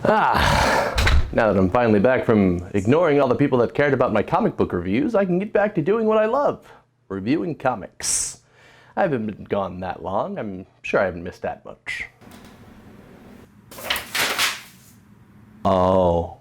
Now that I'm finally back from ignoring all the people that cared about my comic book reviews, I can get back to doing what I love, reviewing comics. I haven't been gone that long. I'm sure I haven't missed that much. Oh.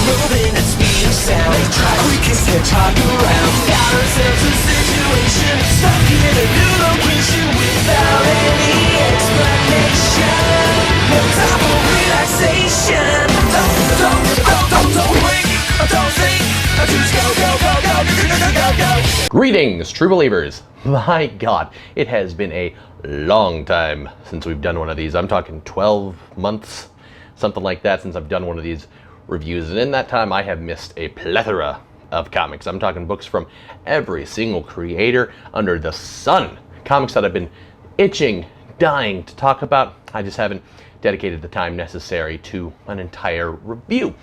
Moving at speed of sound, we can get talk around. Got ourselves a situation, stuck in a new location without any explanation. No time for relaxation. Don't blink, don't think, just go. Greetings, true believers. My God, it has been a long time since we've done one of these. I'm talking 12 months, something like that, since I've done one of these reviews, and in that time I have missed a plethora of comics. I'm talking books from every single creator under the sun. Comics that I've been itching, dying to talk about. I just haven't dedicated the time necessary to an entire review.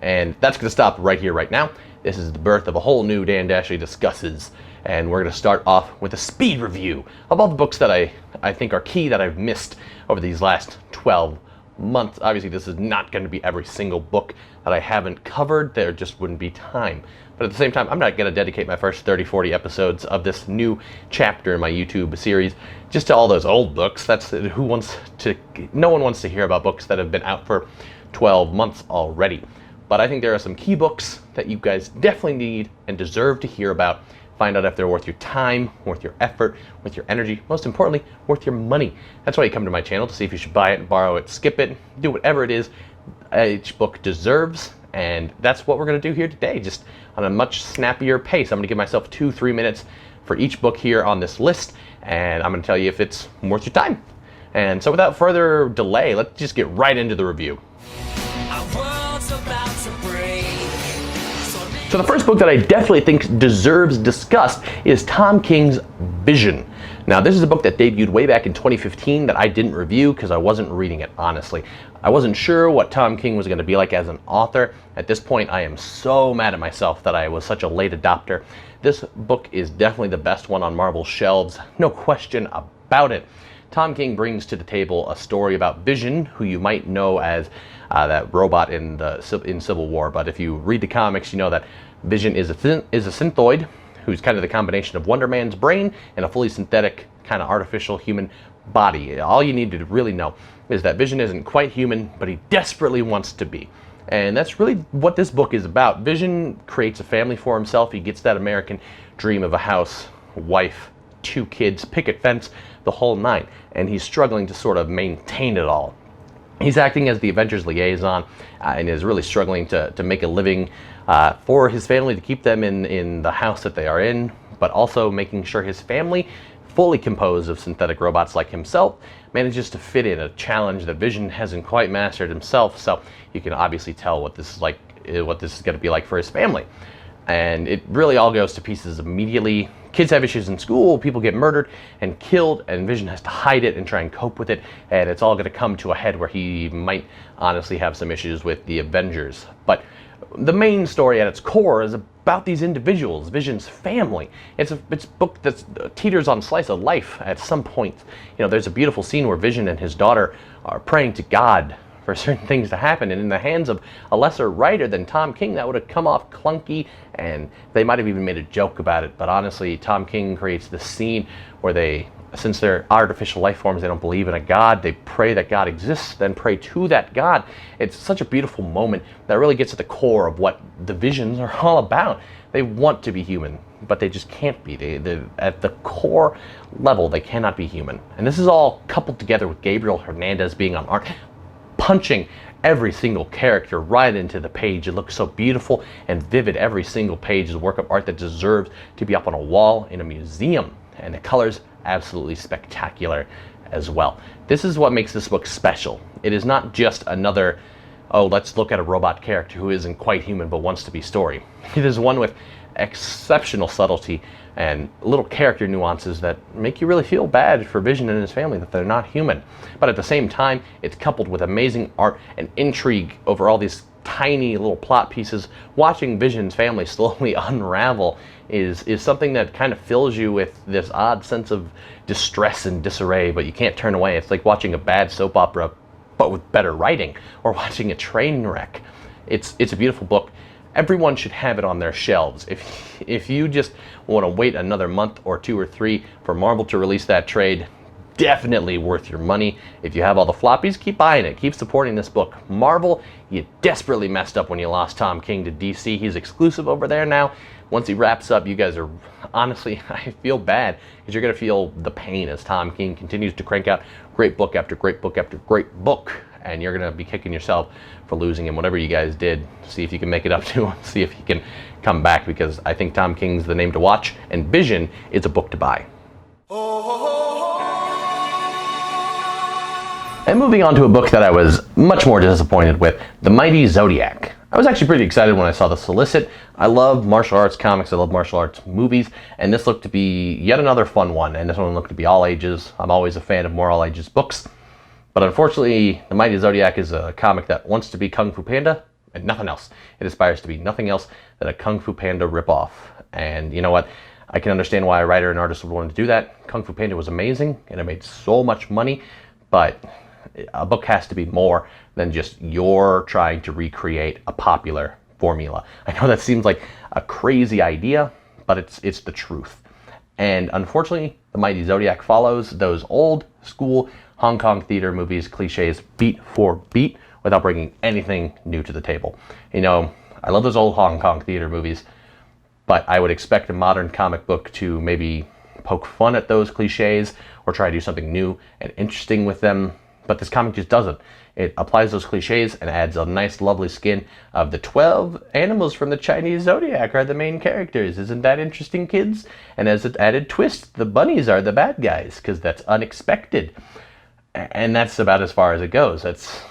And that's going to stop right here, right now. This is the birth of a whole new Dan Dashley Discusses, and we're going to start off with a speed review of all the books that I think are key that I've missed over these last 12 months. Obviously, this is not going to be every single book that I haven't covered. There just wouldn't be time. But at the same time, I'm not going to dedicate my first 30, 40 episodes of this new chapter in my YouTube series just to all those old books. No one wants to hear about books that have been out for 12 months already. But I think there are some key books that you guys definitely need and deserve to hear about. Find out if they're worth your time, worth your effort, worth your energy, most importantly, worth your money. That's why you come to my channel, to see if you should buy it, borrow it, skip it, do whatever it is each book deserves. And that's what we're going to do here today, just on a much snappier pace. I'm going to give myself 2-3 minutes for each book here on this list, and I'm going to tell you if it's worth your time. And so without further delay, let's just get right into the review. So the first book that I definitely think deserves discussed is Tom King's Vision. Now, this is a book that debuted way back in 2015 that I didn't review because I wasn't reading it, honestly. I wasn't sure what Tom King was going to be like as an author. At this point, I am so mad at myself that I was such a late adopter. This book is definitely the best one on Marvel's shelves, no question about it. Tom King brings to the table a story about Vision, who you might know as that robot in Civil War. But if you read the comics, you know that Vision is a synthoid who's kind of the combination of Wonder Man's brain and a fully synthetic kind of artificial human body. All you need to really know is that Vision isn't quite human, but he desperately wants to be. And that's really what this book is about. Vision creates a family for himself. He gets that American dream of a house, wife, 2 kids, picket fence, the whole nine. And he's struggling to sort of maintain it all. He's acting as the Avengers liaison and is really struggling to make a living for his family, to keep them in the house that they are in, but also making sure his family, fully composed of synthetic robots like himself, manages to fit in a challenge that Vision hasn't quite mastered himself. So you can obviously tell what this is like, what this is going to be like for his family. And it really all goes to pieces immediately. Kids have issues in school, people get murdered and killed, and Vision has to hide it and try and cope with it, and it's all going to come to a head where he might honestly have some issues with the Avengers. But the main story at its core is about these individuals, Vision's family. It's a book that teeters on slice of life at some point. You know, there's a beautiful scene where Vision and his daughter are praying to God for certain things to happen, and in the hands of a lesser writer than Tom King, that would have come off clunky, and they might have even made a joke about it. But honestly, Tom King creates this scene where since they're artificial life forms, they don't believe in a God, they pray that God exists, then pray to that God. It's such a beautiful moment that really gets at the core of what the Visions are all about. They want to be human, but they just can't be. At the core level, they cannot be human. And this is all coupled together with Gabriel Hernandez being on art, punching every single character right into the page. It looks so beautiful and vivid. Every single page is a work of art that deserves to be up on a wall in a museum. And the colors, absolutely spectacular as well. This is what makes this book special. It is not just another, oh, let's look at a robot character who isn't quite human but wants to be story. It is one with exceptional subtlety and little character nuances that make you really feel bad for Vision and his family that they're not human. But at the same time, it's coupled with amazing art and intrigue over all these tiny little plot pieces, watching Vision's family slowly unravel is something that kind of fills you with this odd sense of distress and disarray, but you can't turn away. It's like watching a bad soap opera, but with better writing, or watching a train wreck. It's a beautiful book. Everyone should have it on their shelves. If you just want to wait another month or 2 or 3 for Marvel to release that trade, definitely worth your money. If you have all the floppies, keep buying it. Keep supporting this book. Marvel, you desperately messed up when you lost Tom King to DC. He's exclusive over there now. Once he wraps up, you guys are, honestly, I feel bad because you're going to feel the pain as Tom King continues to crank out great book after great book after great book. And you're going to be kicking yourself for losing him. Whatever you guys did, see if you can make it up to him. See if he can come back, because I think Tom King's the name to watch, and Vision is a book to buy. And moving on to a book that I was much more disappointed with, The Mighty Zodiac. I was actually pretty excited when I saw the solicit. I love martial arts comics, I love martial arts movies, and this looked to be yet another fun one, and this one looked to be all ages. I'm always a fan of more all ages books. But unfortunately, The Mighty Zodiac is a comic that wants to be Kung Fu Panda and nothing else. It aspires to be nothing else than a Kung Fu Panda ripoff. And you know what? I can understand why a writer and artist would want to do that. Kung Fu Panda was amazing, and it made so much money, but a book has to be more than just you're trying to recreate a popular formula. I know that seems like a crazy idea, but it's the truth. And unfortunately, The Mighty Zodiac follows those old school Hong Kong theater movies cliches beat for beat without bringing anything new to the table. You know, I love those old Hong Kong theater movies, but I would expect a modern comic book to maybe poke fun at those cliches or try to do something new and interesting with them. But this comic just doesn't. It applies those cliches and adds a nice, lovely skin of the 12 animals from the Chinese Zodiac are the main characters. Isn't that interesting, kids? And as an added twist, the bunnies are the bad guys, because that's unexpected. And that's about as far as it goes. That's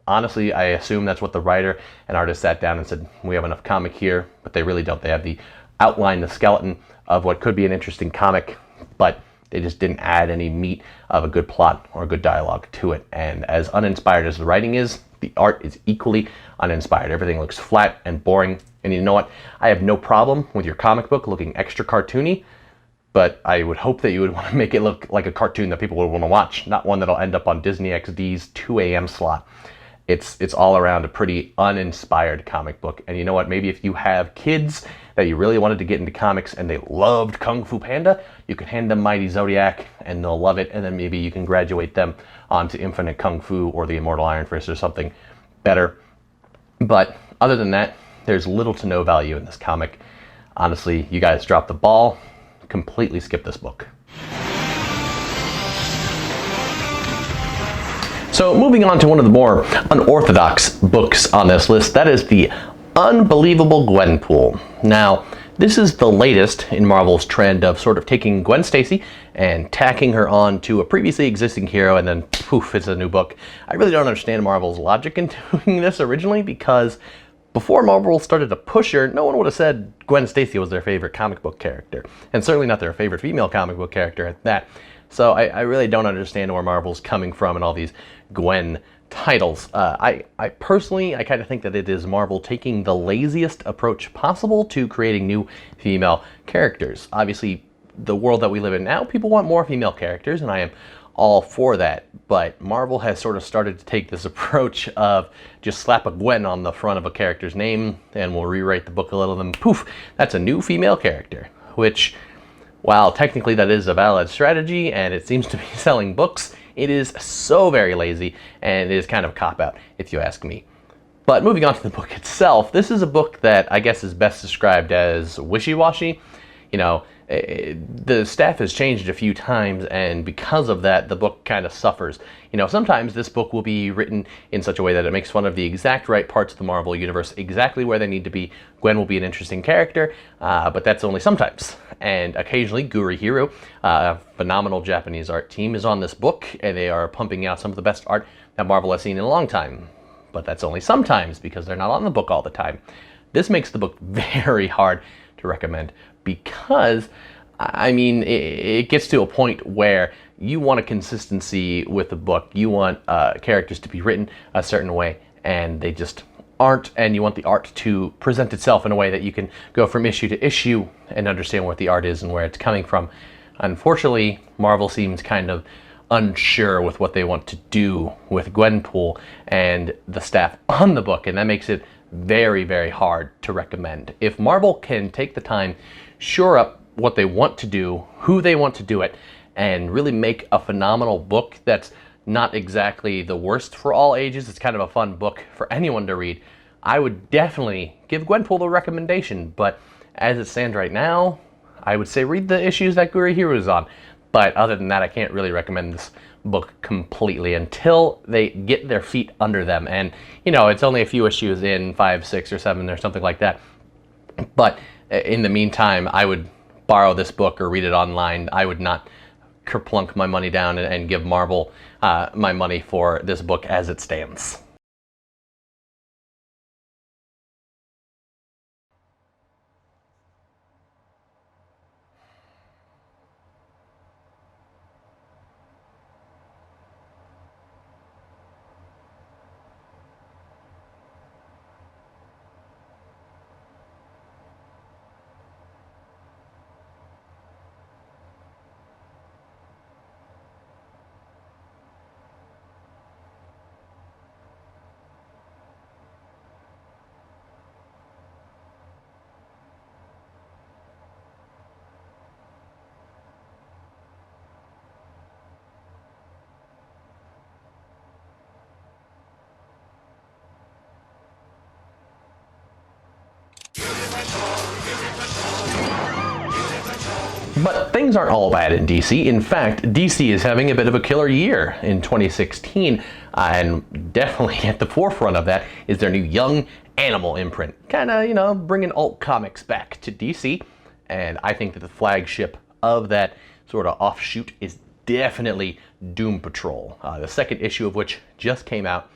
honestly, I assume that's what the writer and artist sat down and said, we have enough comic here, but they really don't. They have the outline, the skeleton of what could be an interesting comic, but they just didn't add any meat of a good plot or a good dialogue to it. And as uninspired as the writing is, the art is equally uninspired. Everything looks flat and boring. And you know what? I have no problem with your comic book looking extra cartoony, but I would hope that you would want to make it look like a cartoon that people would want to watch, not one that'll end up on Disney XD's 2 a.m. slot. It's all around a pretty uninspired comic book. And you know what? Maybe if you have kids that you really wanted to get into comics and they loved Kung Fu Panda, you can hand them Mighty Zodiac and they'll love it. And then maybe you can graduate them onto Infinite Kung Fu or the Immortal Iron Fist or something better. But other than that, there's little to no value in this comic. Honestly, you guys dropped the ball. Completely skip this book. So moving on to one of the more unorthodox books on this list, that is the Unbelievable Gwenpool. Now, this is the latest in Marvel's trend of sort of taking Gwen Stacy and tacking her on to a previously existing hero, and then poof, it's a new book. I really don't understand Marvel's logic in doing this originally, because before Marvel started to push her, no one would have said Gwen Stacy was their favorite comic book character, and certainly not their favorite female comic book character at that. So I really don't understand where Marvel's coming from and all these Gwen titles. I personally kind of think that it is Marvel taking the laziest approach possible to creating new female characters. Obviously, the world that we live in now, people want more female characters, and I am all for that. But Marvel has sort of started to take this approach of just slap a Gwen on the front of a character's name, and we'll rewrite the book a little, and poof, that's a new female character. Which, while technically that is a valid strategy, and it seems to be selling books, it is so very lazy, and it is kind of a cop-out, if you ask me. But moving on to the book itself, this is a book that I guess is best described as wishy-washy. You know, the staff has changed a few times, and because of that, the book kind of suffers. You know, sometimes this book will be written in such a way that it makes fun of the exact right parts of the Marvel Universe, exactly where they need to be. Gwen will be an interesting character, but that's only sometimes. And occasionally, Gurihiru, a phenomenal Japanese art team, is on this book, and they are pumping out some of the best art that Marvel has seen in a long time. But that's only sometimes, because they're not on the book all the time. This makes the book very hard to recommend, because, I mean, it gets to a point where you want a consistency with the book. You want characters to be written a certain way, and they just art, and you want the art to present itself in a way that you can go from issue to issue and understand what the art is and where it's coming from. Unfortunately, Marvel seems kind of unsure with what they want to do with Gwenpool and the staff on the book, and that makes it very, very hard to recommend. If Marvel can take the time, shore up what they want to do, who they want to do it, and really make a phenomenal book that's not exactly the worst for all ages, it's kind of a fun book for anyone to read, I would definitely give Gwenpool the recommendation. But as it stands right now, I would say read the issues that Guru is on. But other than that, I can't really recommend this book completely until they get their feet under them. And, you know, it's only a few issues in, 5, 6, or 7 or something like that. But in the meantime, I would borrow this book or read it online. I would not kerplunk my money down and give Marvel my money for this book as it stands. But things aren't all bad in DC. In fact, DC is having a bit of a killer year in 2016, and definitely at the forefront of that is their new Young Animal imprint. Kind of, you know, bringing alt comics back to DC, and I think that the flagship of that sort of offshoot is definitely Doom Patrol, the second issue of which just came out.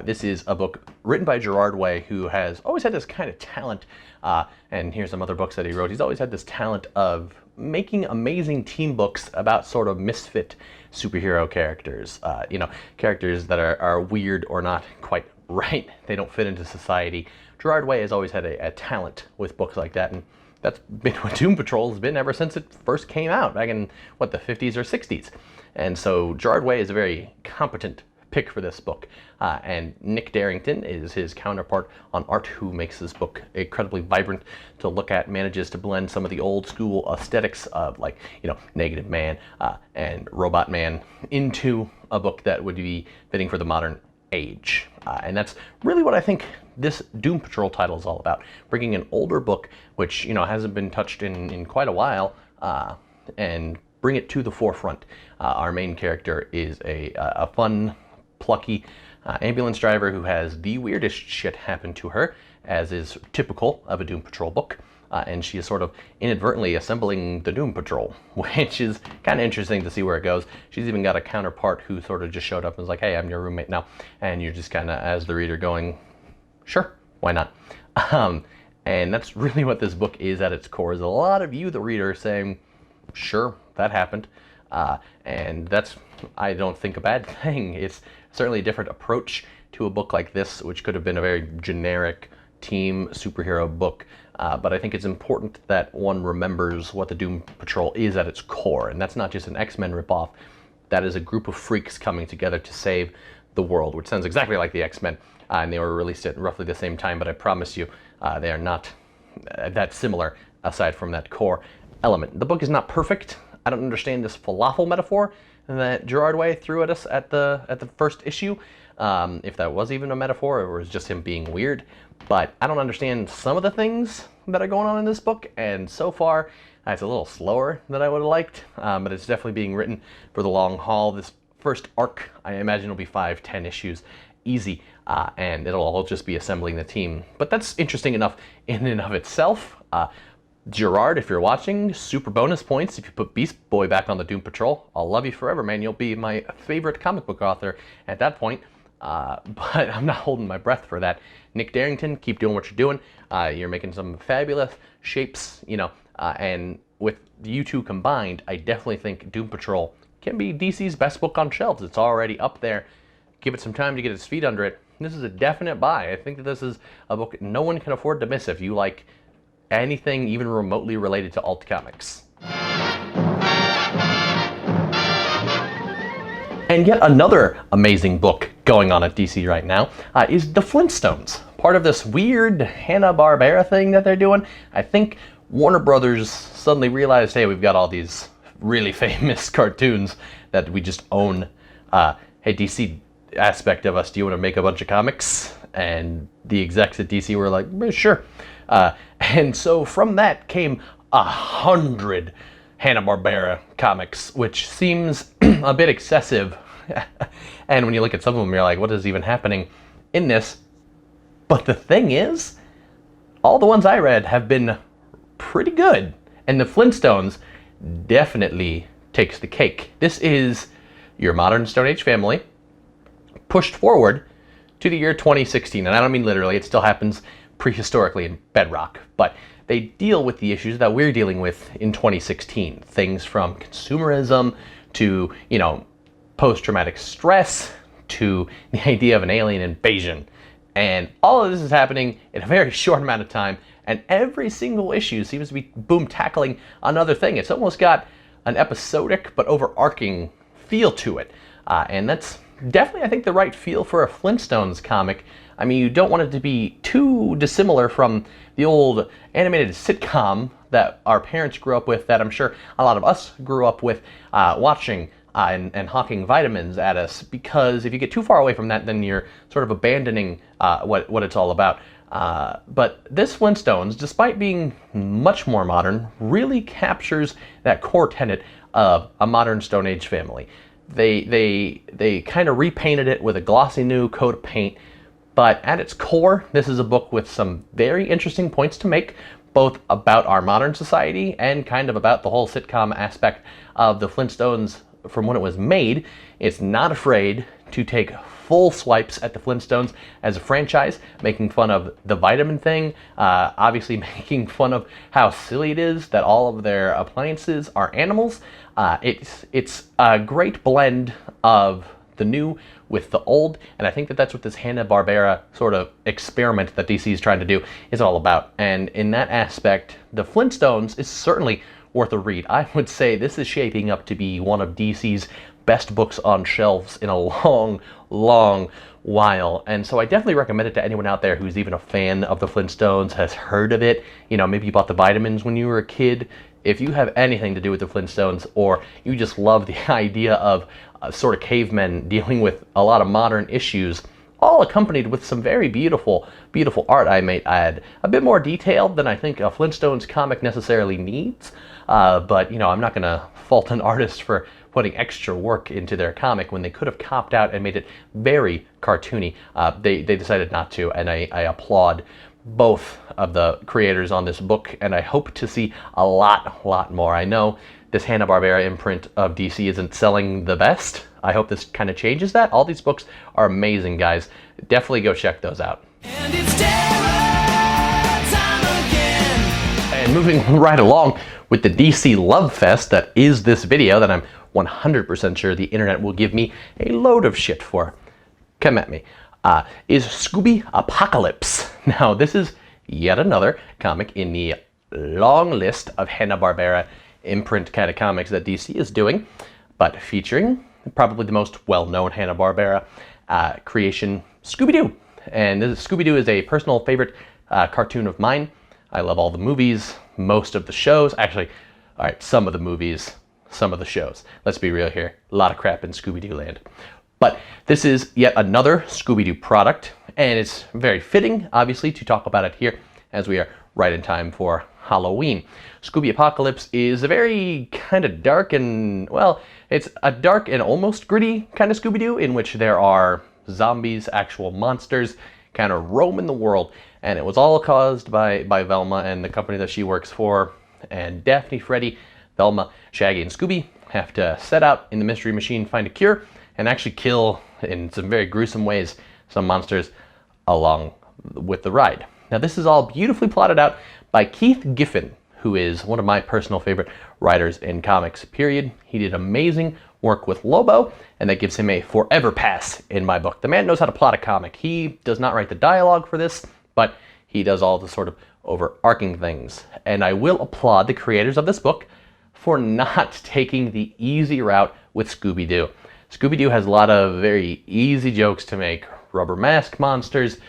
This is a book written by Gerard Way, who has always had this kind of talent, and here's some other books that he wrote. He's always had this talent of making amazing team books about sort of misfit superhero characters, you know, characters that are weird or not quite right. They don't fit into society. Gerard Way has always had a talent with books like that, and that's been what Doom Patrol has been ever since it first came out back in, what, the 50s or 60s. And so Gerard Way is a very competent pick for this book, and Nick Darrington is his counterpart on art, who makes this book incredibly vibrant to look at, manages to blend some of the old school aesthetics of, like, you know, Negative Man and Robot Man into a book that would be fitting for the modern age. And that's really what I think this Doom Patrol title is all about, bringing an older book, which, you know, hasn't been touched in quite a while, and bring it to the forefront. Our main character is a fun, plucky ambulance driver who has the weirdest shit happen to her, as is typical of a Doom Patrol book, and she is sort of inadvertently assembling the Doom Patrol, which is kind of interesting to see where it goes. She's even got a counterpart who sort of just showed up and was like, hey, I'm your roommate now, and you're just kind of, as the reader, going, sure, why not? And that's really what this book is at its core, is a lot of you, the reader, saying, sure, that happened. And that's, I don't think, a bad thing. It's certainly a different approach to a book like this, which could have been a very generic team superhero book. But I think it's important that one remembers what the Doom Patrol is at its core. And that's not just an X-Men ripoff. That is a group of freaks coming together to save the world, which sounds exactly like the X-Men. And they were released at roughly the same time, but I promise you, they are not that similar aside from that core element. The book is not perfect. I don't understand this falafel metaphor that Gerard Way threw at us at the first issue, if that was even a metaphor or was just him being weird. But I don't understand some of the things that are going on in this book, and so far it's a little slower than I would have liked, but it's definitely being written for the long haul. This first arc, I imagine, will be 5-10 issues easy, and it'll all just be assembling the team. But that's interesting enough in and of itself. Gerard, if you're watching, super bonus points if you put Beast Boy back on the Doom Patrol. I'll love you forever, man. You'll be my favorite comic book author at that point. But I'm not holding my breath for that. Nick Darrington, keep doing what you're doing. You're making some fabulous shapes, you know, and with you two combined, I definitely think Doom Patrol can be DC's best book on shelves. It's already up there. Give it some time to get its feet under it, This is a definite buy. I think that this is a book no one can afford to miss if you like anything even remotely related to alt comics. And yet another amazing book going on at DC right now is The Flintstones. Part of this weird Hanna-Barbera thing that they're doing. I think Warner Brothers suddenly realized, hey, we've got all these really famous cartoons that we just own. Hey, DC aspect of us, do you want to make a bunch of comics? And the execs at DC were like, sure. And so from that came 100 Hanna-Barbera comics, which seems a bit excessive. And when you look at some of them, you're like, what is even happening in this? But the thing is, all the ones I read have been pretty good. And the Flintstones definitely takes the cake. This is your modern Stone Age family pushed forward to the year 2016. And I don't mean literally, it still happens prehistorically in Bedrock. But they deal with the issues that we're dealing with in 2016. Things from consumerism to, post-traumatic stress to the idea of an alien invasion. And all of this is happening in a very short amount of time, and every single issue seems to be tackling another thing. It's almost got an episodic but overarching feel to it. And that's definitely, I think, the right feel for a Flintstones comic. I mean, you don't want it to be too dissimilar from the old animated sitcom that our parents grew up with, that I'm sure a lot of us grew up with watching and hawking vitamins at us, because if you get too far away from that, then you're sort of abandoning what it's all about. But this Flintstones, despite being much more modern, really captures that core tenet of a modern Stone Age family. They kind of repainted it with a glossy new coat of paint, but at its core, this is a book with some very interesting points to make, both about our modern society and kind of about the whole sitcom aspect of the Flintstones from when it was made. It's not afraid to take full swipes at the Flintstones as a franchise, making fun of the vitamin thing, obviously making fun of how silly it is that all of their appliances are animals. It's a great blend of the new with the old, and I think that that's what this Hanna-Barbera sort of experiment that DC is trying to do is all about. And in that aspect, the Flintstones is certainly worth a read. I would say this is shaping up to be one of DC's best books on shelves in a long, long while. And so I definitely recommend it to anyone out there who's even a fan of the Flintstones, has heard of it. Maybe you bought the vitamins when you were a kid. If you have anything to do with the Flintstones, or you just love the idea of sort of cavemen dealing with a lot of modern issues, all accompanied with some very beautiful, beautiful art, I might add. A bit more detailed than I think a Flintstones comic necessarily needs. But, I'm not going to fault an artist for putting extra work into their comic when they could have copped out and made it very cartoony. They decided not to, and I applaud both of the creators on this book, and I hope to see a lot more. I know this Hanna-Barbera imprint of DC isn't selling the best. I hope this kind of changes that. All these books are amazing, guys. Definitely go check those out. And it's terror time again. And moving right along with the DC Love Fest that is this video, that I'm 100% sure the internet will give me a load of shit for. Come at me. Is Scooby Apocalypse. Now, this is yet another comic in the long list of Hanna-Barbera imprint kind of comics that DC is doing, but featuring probably the most well-known Hanna-Barbera creation, Scooby-Doo. And Scooby-Doo is a personal favorite cartoon of mine. I love all the movies, most of the shows. Actually, all right, some of the movies, some of the shows. Let's be real here. A lot of crap in Scooby-Doo land. But this is yet another Scooby-Doo product, and it's very fitting, obviously, to talk about it here as we are right in time for Halloween. Scooby Apocalypse is a very kind of dark and, well, it's a dark and almost gritty kind of Scooby-Doo in which there are zombies, actual monsters, kind of roaming the world. And it was all caused by Velma and the company that she works for. And Daphne, Freddy, Velma, Shaggy, and Scooby have to set out in the Mystery Machine, find a cure, and actually kill, in some very gruesome ways, some monsters along with the ride. Now, this is all beautifully plotted out by Keith Giffen, who is one of my personal favorite writers in comics, period. He did amazing work with Lobo, and that gives him a forever pass in my book. The man knows how to plot a comic. He does not write the dialogue for this, but he does all the sort of overarching things. And I will applaud the creators of this book for not taking the easy route with Scooby-Doo. Scooby-Doo has a lot of very easy jokes to make. Rubber mask monsters.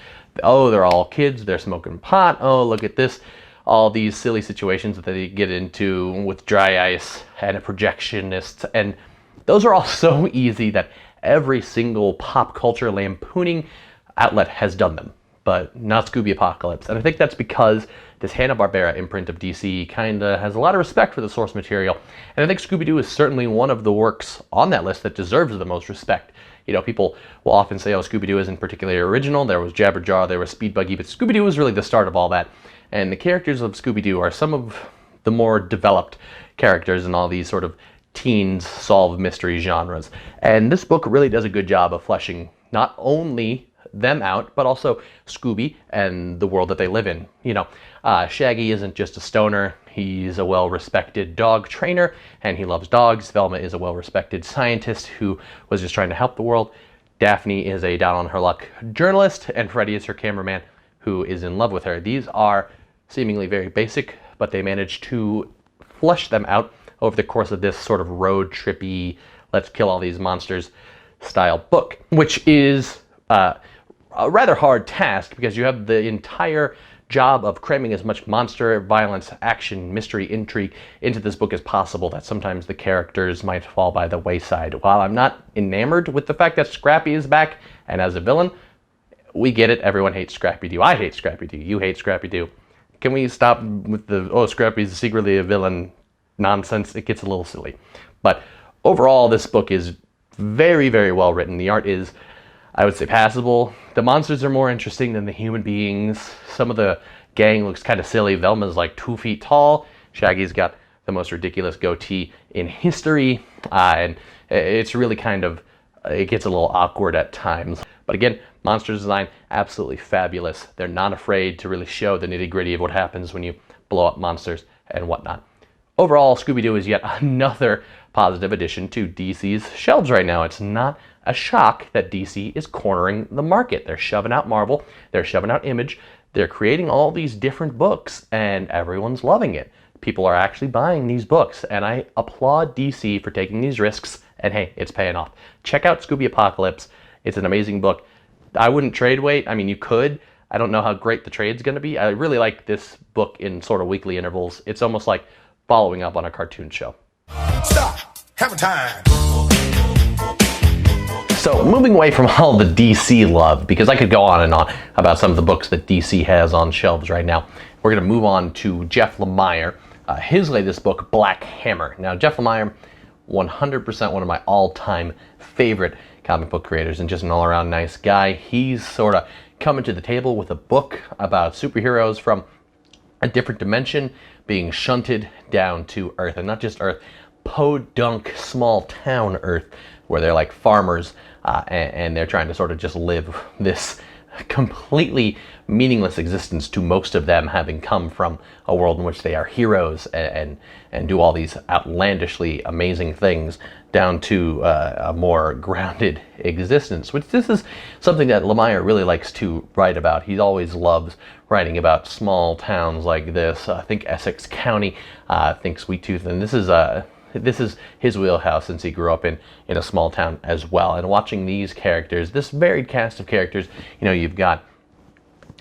Oh, they're all kids. They're smoking pot. Oh, look at this. All these silly situations that they get into with dry ice and a projectionist. And those are all so easy that every single pop culture lampooning outlet has done them, but not Scooby Apocalypse. And I think that's because this Hanna-Barbera imprint of DC kind of has a lot of respect for the source material. And I think Scooby-Doo is certainly one of the works on that list that deserves the most respect. You know, people will often say, oh, Scooby-Doo isn't particularly original. There was Jabberjaw, there was Speed Buggy, but Scooby-Doo was really the start of all that. And the characters of Scooby-Doo are some of the more developed characters in all these sort of teens solve mystery genres. And this book really does a good job of fleshing not only them out, but also Scooby and the world that they live in. You know, Shaggy isn't just a stoner. He's a well-respected dog trainer, and he loves dogs. Velma is a well-respected scientist who was just trying to help the world. Daphne is a down-on-her-luck journalist, and Freddy is her cameraman who is in love with her. These are seemingly very basic, but they managed to flesh them out over the course of this sort of road trippy, let's kill all these monsters style book, which is a rather hard task because you have the entire job of cramming as much monster, violence, action, mystery, intrigue into this book as possible, that sometimes the characters might fall by the wayside. While I'm not enamored with the fact that Scrappy is back and as a villain, we get it. Everyone hates Scrappy-Doo. I hate Scrappy-Doo. You hate Scrappy-Doo. Can we stop with the, oh, Scrappy's secretly a villain nonsense? It gets a little silly. But overall, this book is very, very well written. The art is, I would say, passable. The monsters are more interesting than the human beings. Some of the gang looks kind of silly. Velma's like 2 feet tall. Shaggy's got the most ridiculous goatee in history. And it's really kind of, it gets a little awkward at times. But again, monster design, absolutely fabulous. They're not afraid to really show the nitty-gritty of what happens when you blow up monsters and whatnot. Overall, Scooby-Doo is yet another positive addition to DC's shelves right now. It's not a shock that DC is cornering the market. They're shoving out Marvel, they're shoving out Image, they're creating all these different books, and everyone's loving it. People are actually buying these books, and I applaud DC for taking these risks, and hey, it's paying off. Check out Scooby Apocalypse. It's an amazing book. I wouldn't trade wait. I mean, you could. I don't know how great the trade's going to be. I really like this book in sort of weekly intervals. It's almost like following up on a cartoon show. Stop. Have a time. So moving away from all the DC love, because I could go on and on about some of the books that DC has on shelves right now, we're going to move on to Jeff Lemire, his latest book, Black Hammer. Now, Jeff Lemire, 100% one of my all-time favorite comic book creators and just an all-around nice guy. He's sort of coming to the table with a book about superheroes from a different dimension being shunted down to Earth, and not just Earth, podunk small town Earth, where they're like farmers and they're trying to sort of just live this completely meaningless existence, to most of them having come from a world in which they are heroes and do all these outlandishly amazing things, down to a more grounded existence, which this is something that Lemire really likes to write about. He always loves writing about small towns like this. I think Essex County, I think Sweet Tooth, and this is his wheelhouse since he grew up in a small town as well. And watching these characters, this varied cast of characters, you know, you've got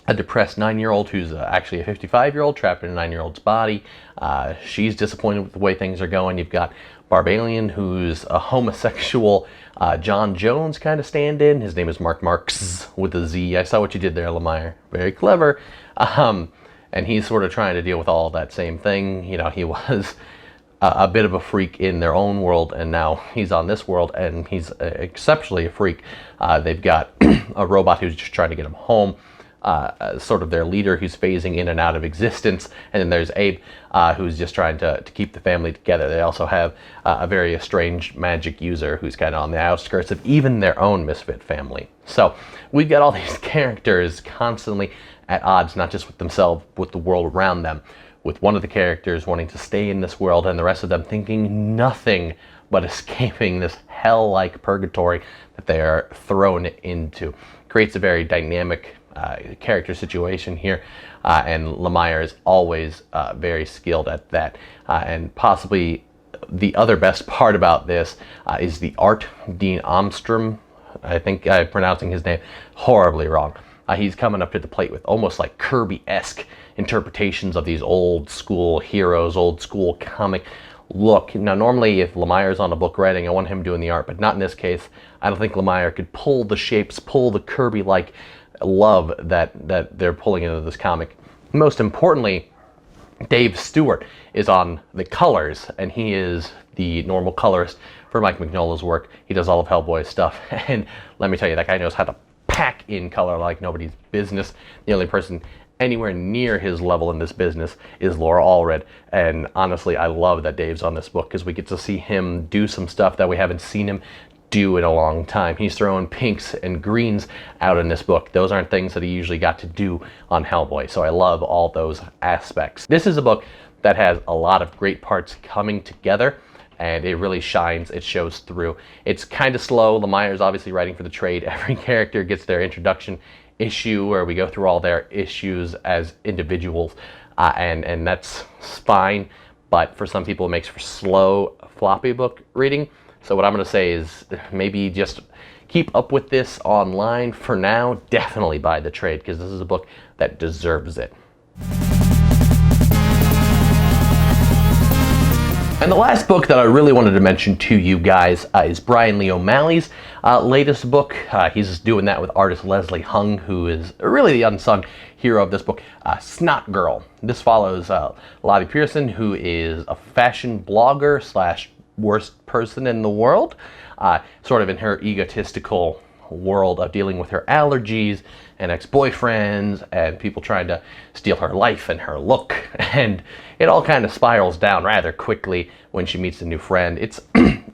a depressed 9-year-old who's actually a 55-year-old trapped in a 9-year-old's body. She's disappointed with the way things are going. You've got Barbalian, who's a homosexual John Jones kind of stand-in. His name is Mark Marks with a Z. I saw what you did there, Lemire. Very clever. And he's sort of trying to deal with all that same thing. You know, he was a bit of a freak in their own world, and now he's on this world, and he's exceptionally a freak. They've got a robot who's just trying to get him home, sort of their leader who's phasing in and out of existence, and then there's Abe, who's just trying to keep the family together. They also have a very estranged magic user who's kind of on the outskirts of even their own misfit family. So we've got all these characters constantly at odds, not just with themselves, with the world around them, with one of the characters wanting to stay in this world and the rest of them thinking nothing but escaping this hell-like purgatory that they are thrown into. Creates a very dynamic character situation here, and Lemire is always very skilled at that. And possibly the other best part about this is the art. Dean Armstrong, I think I'm pronouncing his name horribly wrong. He's coming up to the plate with almost like Kirby-esque interpretations of these old school heroes, old school comic look. Now, normally if Lemire's on a book writing, I want him doing the art, but not in this case. I don't think Lemire could pull the shapes, pull the Kirby-like love that they're pulling into this comic. Most importantly, Dave Stewart is on the colors, and he is the normal colorist for Mike Mignola's work. He does all of Hellboy's stuff, and let me tell you, that guy knows how to pack in color like nobody's business. The only person anywhere near his level in this business is Laura Allred, and honestly, I love that Dave's on this book because we get to see him do some stuff that we haven't seen him do in a long time. He's throwing pinks and greens out in this book. Those aren't things that he usually got to do on Hellboy, so I love all those aspects. This is a book that has a lot of great parts coming together, and it really shines, it shows through. It's kind of slow. Lemire's obviously writing for the trade. Every character gets their introduction issue where we go through all their issues as individuals, and that's fine, but for some people it makes for slow, floppy book reading. So what I'm going to say is maybe just keep up with this online for now. Definitely buy the trade because this is a book that deserves it. And the last book that I really wanted to mention to you guys is Brian Lee O'Malley's latest book. He's doing that with artist Leslie Hung, who is really the unsung hero of this book, Snot Girl. This follows Lottie Pearson, who is a fashion blogger slash worst person in the world, sort of in her egotistical world of dealing with her allergies and ex-boyfriends and people trying to steal her life and her look, and it all kind of spirals down rather quickly when she meets a new friend. It's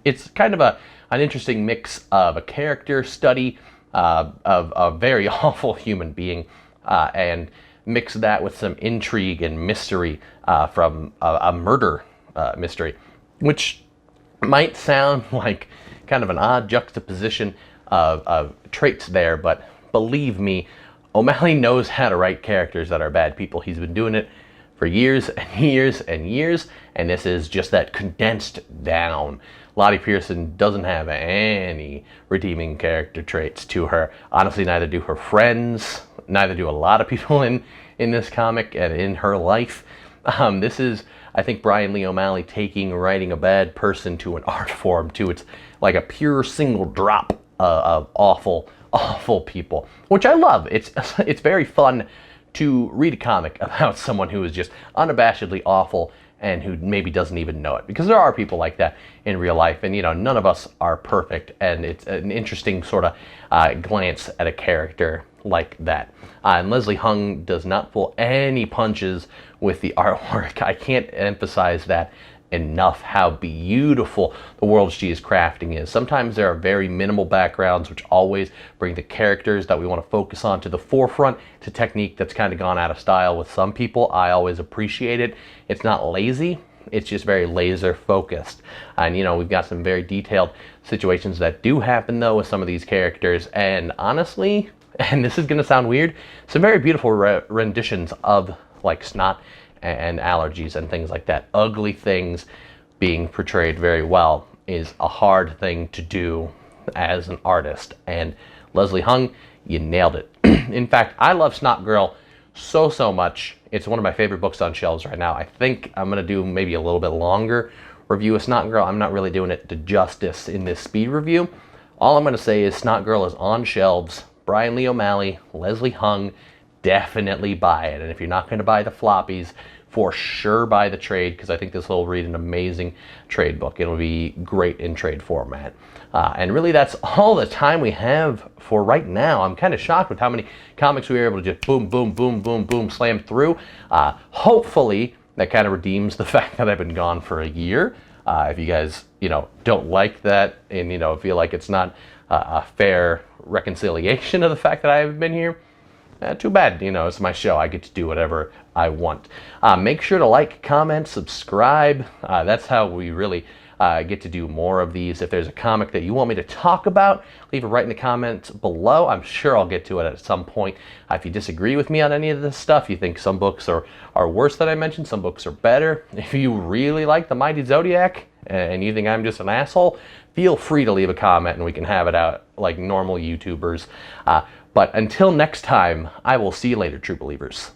it's kind of an interesting mix of a character study of a very awful human being, and mix that with some intrigue and mystery from a murder mystery, which might sound like kind of an odd juxtaposition of traits there, but believe me, O'Malley knows how to write characters that are bad people. He's been doing it for years and years and years, and this is just that condensed down. Lottie Pearson doesn't have any redeeming character traits to her. Honestly, neither do her friends, neither do a lot of people in this comic and in her life. This is, I think, Brian Lee O'Malley taking writing a bad person to an art form, to it's like a pure single drop of awful, awful people, which I love. It's very fun to read a comic about someone who is just unabashedly awful and who maybe doesn't even know it, because there are people like that in real life, and none of us are perfect, and it's an interesting sort of glance at a character like that. And Leslie Hung does not pull any punches with the artwork. I can't emphasize that enough, how beautiful the world she is crafting is. Sometimes there are very minimal backgrounds which always bring the characters that we want to focus on to the forefront. It's a technique that's kind of gone out of style with some people. I always appreciate it. It's not lazy, it's just very laser focused. And we've got some very detailed situations that do happen though with some of these characters, and honestly, and this is going to sound weird, some very beautiful renditions of like snot and allergies and things like that. Ugly things being portrayed very well is a hard thing to do as an artist, and Leslie Hung, you nailed it. In fact, I love Snot Girl so much. It's one of my favorite books on shelves right now. I think I'm going to do maybe a little bit longer review of Snot Girl. I'm not really doing it to justice in this speed review. All I'm going to say is Snot Girl is on shelves. Brian Lee O'Malley, Leslie Hung, definitely buy it. And if you're not going to buy the floppies, for sure buy the trade, because I think this will read an amazing trade book. It'll be great in trade format. And really that's all the time we have for right now. I'm kind of shocked with how many comics we were able to just boom, boom, boom, boom, boom, slam through. Hopefully that kind of redeems the fact that I've been gone for a year. If you guys, don't like that and, feel like it's not a fair reconciliation of the fact that I haven't been here, Too bad, you know, it's my show. I get to do whatever I want. Make sure to like, comment, subscribe. That's how we really get to do more of these. If there's a comic that you want me to talk about, leave it right in the comments below. I'm sure I'll get to it at some point. If you disagree with me on any of this stuff, you think some books are worse than I mentioned, some books are better. If you really like the Mighty Zodiac and you think I'm just an asshole, feel free to leave a comment and we can have it out like normal YouTubers. But until next time, I will see you later, true believers.